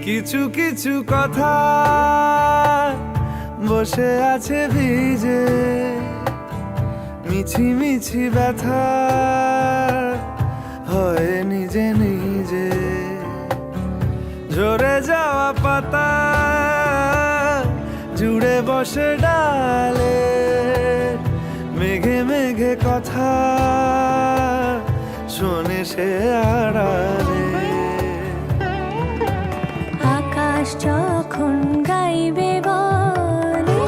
কিছু কিছু কথা বসে আছে ভিজে, মিছি মিছি ব্যথা হয় নিজে নিজে। ঝরে যাওয়া পাতা জুড়ে বসে ডালে, মেঘে মেঘে কথা শোনে সে আড়ালে। আকাশ যখন গাইবে বলে,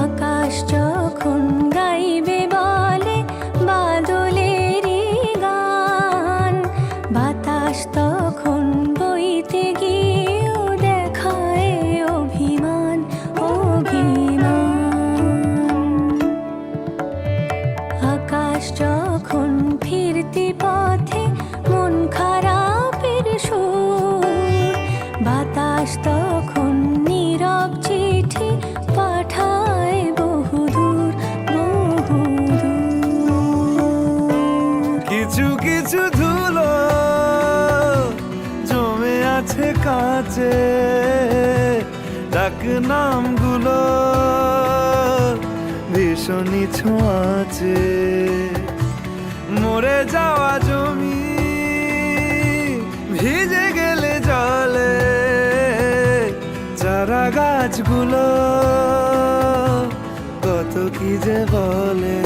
আকাশ যখন গাইবে বলে বাদলেরই গান, বাতাস তখন বইতে গিয়েও দেখায় অভিমান অভিমান। আকাশ যখন ফিরতি পথে মন খারাপের সুর, বাতাস তখন নীরব চিঠি পাঠায় বহুদূর বহুদূর। কিছু কিছু ধুলো জমে আছে কাছে, ডাক নামগুলো ভীষণই ছোঁয়াচে। মরে যাওয়া জমি ভিজে গেলে জলে, চারা গাছগুলো কত কি যে বলে।